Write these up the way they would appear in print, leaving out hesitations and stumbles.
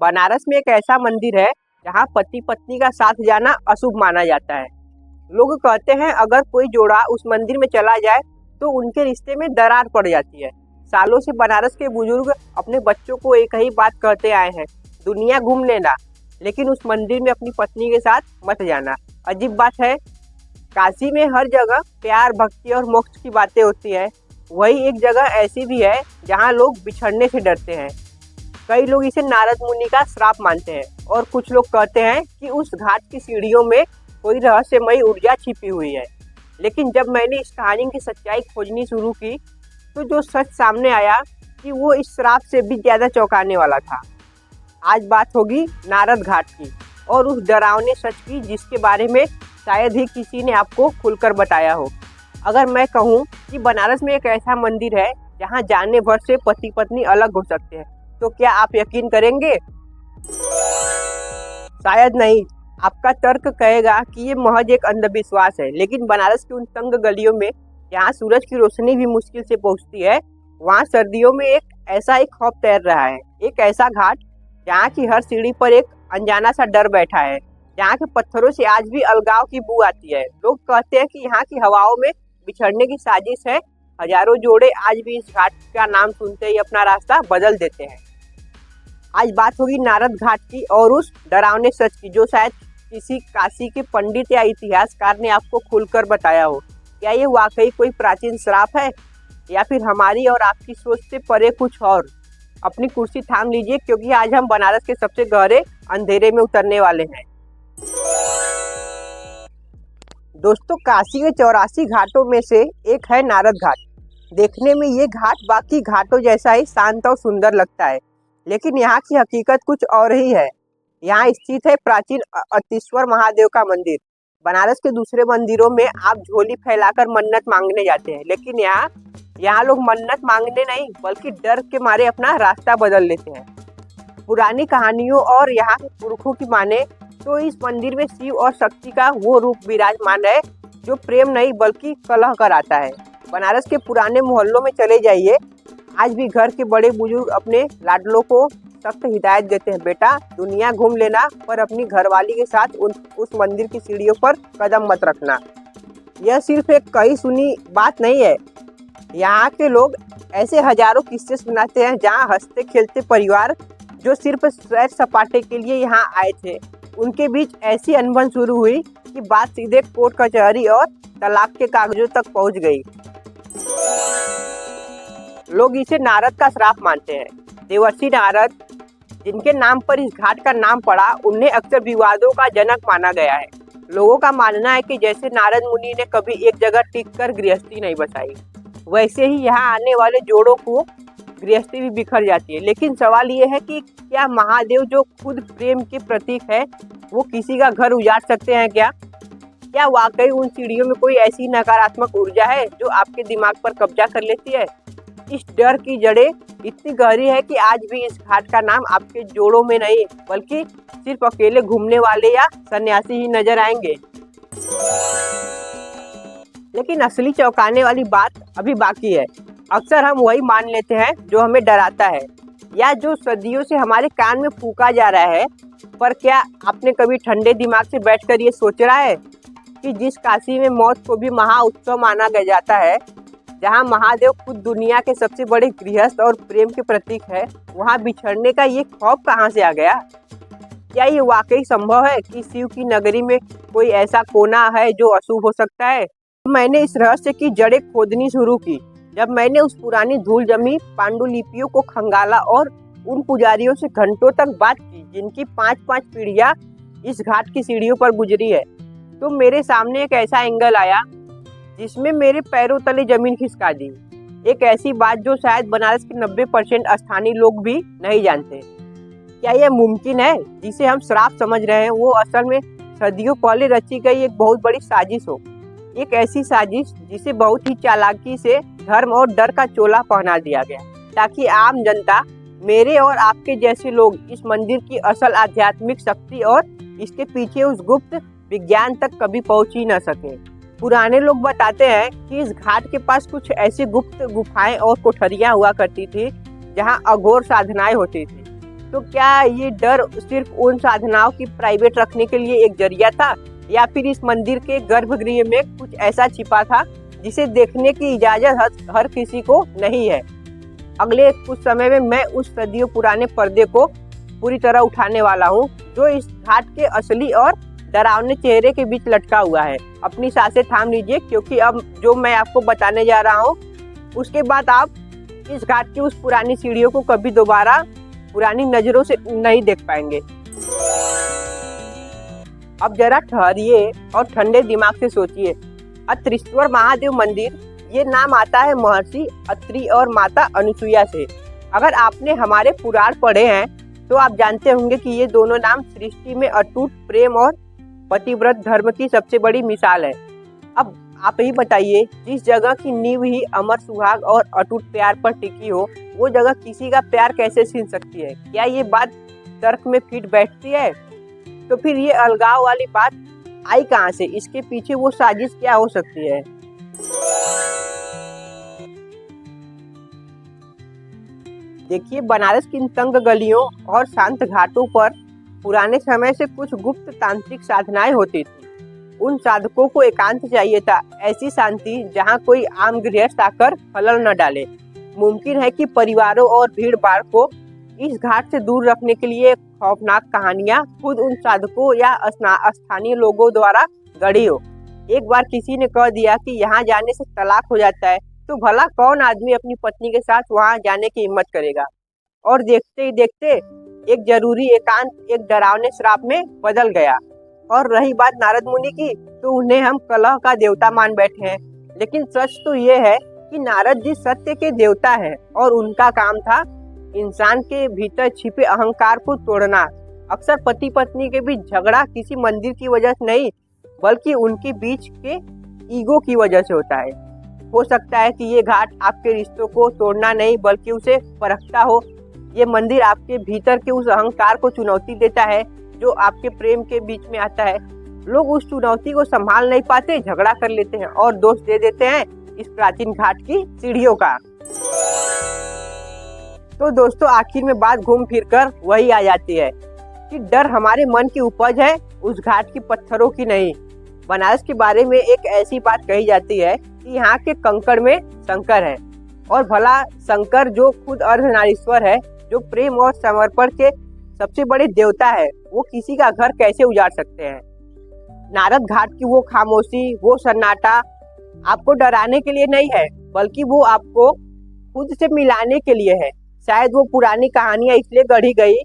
बनारस में एक ऐसा मंदिर है जहाँ पति पत्नी का साथ जाना अशुभ माना जाता है। लोग कहते हैं अगर कोई जोड़ा उस मंदिर में चला जाए तो उनके रिश्ते में दरार पड़ जाती है। सालों से बनारस के बुजुर्ग अपने बच्चों को एक ही बात कहते आए हैं, दुनिया घूम लेना लेकिन उस मंदिर में अपनी पत्नी के साथ मत जाना। अजीब बात है, काशी में हर जगह प्यार भक्ति और मोक्ष की बातें होती है, वही एक जगह ऐसी भी है जहाँ लोग बिछड़ने से डरते हैं। कई लोग इसे नारद मुनि का श्राप मानते हैं और कुछ लोग कहते हैं कि उस घाट की सीढ़ियों में कोई रहस्यमयी ऊर्जा छिपी हुई है। लेकिन जब मैंने इस कहानी की सच्चाई खोजनी शुरू की तो जो सच सामने आया कि वो इस श्राप से भी ज़्यादा चौंकाने वाला था। आज बात होगी नारद घाट की और उस डरावने सच की जिसके बारे में शायद ही किसी ने आपको खुलकर बताया हो। अगर मैं कहूँ कि बनारस में एक ऐसा मंदिर है जहाँ जाने भर से पति पत्नी अलग हो सकते हैं, तो क्या आप यकीन करेंगे? शायद नहीं। आपका तर्क कहेगा कि ये महज एक अंधविश्वास है, लेकिन बनारस की उन तंग गलियों में जहाँ सूरज की रोशनी भी मुश्किल से पहुँचती है, वहाँ सर्दियों में एक ऐसा ही खौफ तैर रहा है। एक ऐसा घाट जहाँ की हर सीढ़ी पर एक अनजाना सा डर बैठा है, जहाँ के पत्थरों से आज भी अलगाव की बू आती है। लोग कहते हैं कि यहाँ की हवाओं में बिछड़ने की साजिश है। हजारों जोड़े आज भी इस घाट का नाम सुनते ही अपना रास्ता बदल देते हैं। आज बात होगी नारद घाट की और उस डरावने सच की जो शायद किसी काशी के पंडित या इतिहासकार ने आपको खुलकर बताया हो। क्या ये वाकई कोई प्राचीन श्राप है या फिर हमारी और आपकी सोच से परे कुछ और? अपनी कुर्सी थाम लीजिए क्योंकि आज हम बनारस के सबसे गहरे अंधेरे में उतरने वाले हैं। दोस्तों, काशी के 84 घाटों में से एक है नारद घाट। देखने में ये घाट बाकी घाटों जैसा ही शांत और सुंदर लगता है, लेकिन यहाँ की हकीकत कुछ और ही है। यहाँ स्थित है प्राचीन अतीश्वर महादेव का मंदिर। बनारस के दूसरे मंदिरों में आप झोली फैलाकर मन्नत मांगने जाते हैं, लेकिन यहाँ लोग मन्नत मांगने नहीं बल्कि डर के मारे अपना रास्ता बदल लेते हैं। पुरानी कहानियों और यहाँ के पुरखों की माने तो इस मंदिर में शिव और शक्ति का वो रूप विराजमान है जो प्रेम नहीं बल्कि कलह कराता है। बनारस के पुराने मोहल्लों में चले जाइए, आज भी घर के बड़े बुजुर्ग अपने लाडलों को सख्त हिदायत देते हैं, बेटा दुनिया घूम लेना पर अपनी घरवाली के साथ उस मंदिर की सीढ़ियों पर कदम मत रखना। यह सिर्फ एक कही सुनी बात नहीं है। यहाँ के लोग ऐसे हजारों किस्से सुनाते हैं जहाँ हंसते खेलते परिवार जो सिर्फ सैर सपाटे के लिए यहाँ आए थे, उनके बीच ऐसी अनबन शुरू हुई कि बात सीधे कोर्ट कचहरी और तलाक के कागजों तक पहुँच गई। लोग इसे नारद का श्राप मानते हैं। देवर्षि नारद, जिनके नाम पर इस घाट का नाम पड़ा, उन्हें अक्सर विवादों का जनक माना गया है। लोगों का मानना है कि जैसे नारद मुनि ने कभी एक जगह टिककर गृहस्थी नहीं बसाई, वैसे ही यहाँ आने वाले जोड़ों को गृहस्थी भी बिखर जाती है। लेकिन सवाल ये है कि क्या महादेव जो खुद प्रेम के प्रतीक है, वो किसी का घर उजाड़ सकते हैं क्या वाकई उन सीढ़ियों में कोई ऐसी नकारात्मक ऊर्जा है जो आपके दिमाग पर कब्जा कर लेती है? इस डर की जड़ें इतनी गहरी है कि आज भी इस घाट का नाम आपके जोड़ों में नहीं बल्कि सिर्फ अकेले घूमने वाले या सन्यासी ही नजर आएंगे। लेकिन असली चौंकाने वाली बात अभी बाकी है। अक्सर हम वही मान लेते हैं जो हमें डराता है या जो सदियों से हमारे कान में फूंका जा रहा है। पर क्या आपने कभी ठंडे दिमाग से बैठकर ये सोच रहा है कि जिस काशी में मौत को भी महा उत्सव माना जाता है, जहाँ महादेव खुद दुनिया के सबसे बड़े गृहस्थ और प्रेम के प्रतीक है, वहाँ बिछड़ने का ये खौफ कहाँ से आ गया? क्या ये वाकई संभव है कि शिव की नगरी में कोई ऐसा कोना है जो अशुभ हो सकता है? मैंने इस रहस्य की जड़ें खोदनी शुरू की जब मैंने उस पुरानी धूल जमी पांडुलिपियों को खंगाला और उन पुजारियों से घंटों तक बात की जिनकी 5-5 पीढ़ियां इस घाट की सीढ़ियों पर गुजरी है। तो मेरे सामने एक ऐसा एंगल आया जिसमें मेरे पैरों तले जमीन खिसका दी। एक ऐसी बात जो शायद बनारस के 90% स्थानीय लोग भी नहीं जानते। क्या यह मुमकिन है जिसे हम श्राप समझ रहे हैं वो असल में सदियों पहले रची गई एक बहुत बड़ी साजिश हो? एक ऐसी साजिश जिसे बहुत ही चालाकी से धर्म और डर का चोला पहना दिया गया ताकि आम जनता, मेरे और आपके जैसे लोग इस मंदिर की असल आध्यात्मिक शक्ति और इसके पीछे उस गुप्त विज्ञान तक कभी पहुंच ही न सके। पुराने लोग बताते हैं कि इस घाट के पास कुछ ऐसी गुप्त गुफाएं और कोठरियां हुआ करती थी जहां अघोर साधनाएं होती थी। तो क्या ये डर सिर्फ उन साधनाओं की प्राइवेट रखने के लिए एक जरिया था, या फिर इस मंदिर के गर्भगृह में कुछ ऐसा छिपा था जिसे देखने की इजाजत हर किसी को नहीं है? अगले कुछ समय में मैं उस सदियों पुराने पर्दे को पूरी तरह उठाने वाला हूँ जो इस घाट के असली और डरावने चेहरे के बीच लटका हुआ है। अपनी सांसें थाम लीजिए, क्योंकि अब जो मैं आपको बताने जा रहा हूँ उसके बाद आप इस घाट की उस पुरानी सीढ़ियों को कभी दोबारा पुरानी नजरों से नहीं देख पाएंगे। अब जरा ठहरिए और ठंडे दिमाग से सोचिए। अत्रीश्वर महादेव मंदिर, ये नाम आता है महर्षि अत्रि और माता अनुसुईया से। अगर आपने हमारे पुराण पढ़े हैं तो आप जानते होंगे कि ये दोनों नाम सृष्टि में अटूट प्रेम और पतिव्रत धर्म की सबसे बड़ी मिसाल है। अब आप ही बताइए, जिस जगह की नींव ही अमर सुहाग और अटूट प्यार पर टिकी हो, वो जगह किसी का प्यार कैसे छीन सकती है? क्या ये बात तर्क में फिट बैठती है? तो फिर ये अलगाव वाली बात आई कहाँ से? इसके पीछे वो साजिश क्या हो सकती है? देखिए, बनारस की इन तंग गलियों और शांत घाटों पर पुराने समय से कुछ गुप्त तांत्रिक साधनाएं होती थी। उन साधकों को एकांत चाहिए था, ऐसी शांति जहां कोई आम गृहस्थ आकर खलल न डाले। मुमकिन है कि परिवारों और भीड़ भाड़ को इस घाट से दूर रखने के लिए खौफनाक कहानियां खुद उन साधकों या स्थानीय लोगों द्वारा गढ़ी हो। एक बार किसी ने कह दिया कि यहाँ जाने से तलाक हो जाता है, तो भला कौन आदमी अपनी पत्नी के साथ वहां जाने की हिम्मत करेगा? और देखते ही देखते एक जरूरी एकांत एक डरावने श्राप में बदल गया। और रही बात नारद मुनि की, तो उन्हें हम कलह का देवता मान बैठे हैं, लेकिन सच तो ये है कि नारद जी सत्य के देवता है और उनका काम था इंसान के भीतर छिपे अहंकार को तोड़ना। अक्सर पति पत्नी के बीच झगड़ा किसी मंदिर की वजह से नहीं, बल्कि उनके बीच के ईगो की वजह से होता है। हो सकता है कि ये घाट आपके रिश्तों को तोड़ना नहीं, बल्कि उसे परखता हो। ये मंदिर आपके भीतर के उस अहंकार को चुनौती देता है जो आपके प्रेम के बीच में आता है। लोग उस चुनौती को संभाल नहीं पाते, झगड़ा कर लेते हैं और दोष दे देते हैं इस प्राचीन घाट की सीढ़ियों का। तो दोस्तों, आखिर में बात घूम फिर कर वही आ जाती है कि डर हमारे मन की उपज है, उस घाट की पत्थरों की नहीं। बनारस के बारे में एक ऐसी बात कही जाती है कि यहाँ के कंकड़ में शंकर है, और भला शंकर जो खुद अर्धनारीश्वर है, जो प्रेम और समर्पण के सबसे बड़े देवता है, वो किसी का घर कैसे उजाड़ सकते हैं? नारद घाट की वो खामोशी, वो सन्नाटा आपको डराने के लिए नहीं है, बल्कि वो आपको खुद से मिलाने के लिए है। शायद वो पुरानी कहानियां इसलिए गढ़ी गई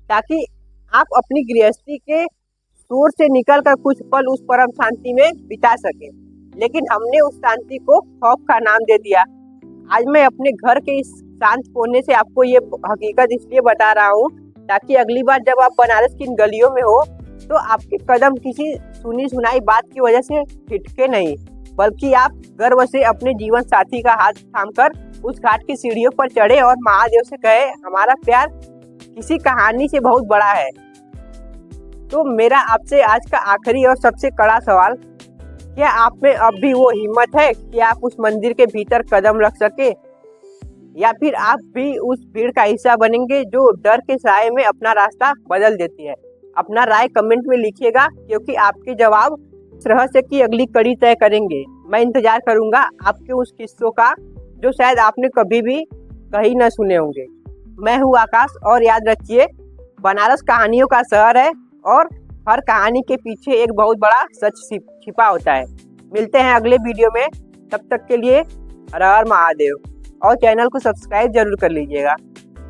ताकि आप अपनी गृहस्थी के शोर से निकलकर कुछ पल उस परम शांति में बिता सके। लेकिन हमने उस शांति को खौफ का नाम दे दिया। आज मैं अपने घर के इस शांत कोने से आपको ये हकीकत इसलिए बता रहा हूँ ताकि अगली बार जब आप बनारस की इन गलियों में हो तो आपके कदम किसी सुनी सुनाई बात की वजह से ठिठके नहीं, बल्कि आप गर्व से अपने जीवन साथी का हाथ थामकर उस घाट की सीढ़ियों पर चढ़े और महादेव से कहे, हमारा प्यार किसी कहानी से बहुत बड़ा है। तो मेरा आपसे आज का आखिरी और सबसे कड़ा सवाल, क्या आप में अब भी वो हिम्मत है कि आप उस मंदिर के भीतर कदम रख सके, या फिर आप भी उस भीड़ का हिस्सा बनेंगे जो डर के साए में अपना रास्ता बदल देती है? अपना राय कमेंट में लिखिएगा, क्योंकि आपके जवाब इस रहस्य की अगली कड़ी तय करेंगे। मैं इंतजार करूंगा आपके उस किस्सों का जो शायद आपने कभी भी कहीं न सुने होंगे। मैं हूँ आकाश, और याद रखिए, बनारस कहानियों का शहर है और हर कहानी के पीछे एक बहुत बड़ा सच छिपा होता है। मिलते हैं अगले वीडियो में, तब तक के लिए हर हर महादेव, और चैनल को सब्सक्राइब जरूर कर लीजिएगा।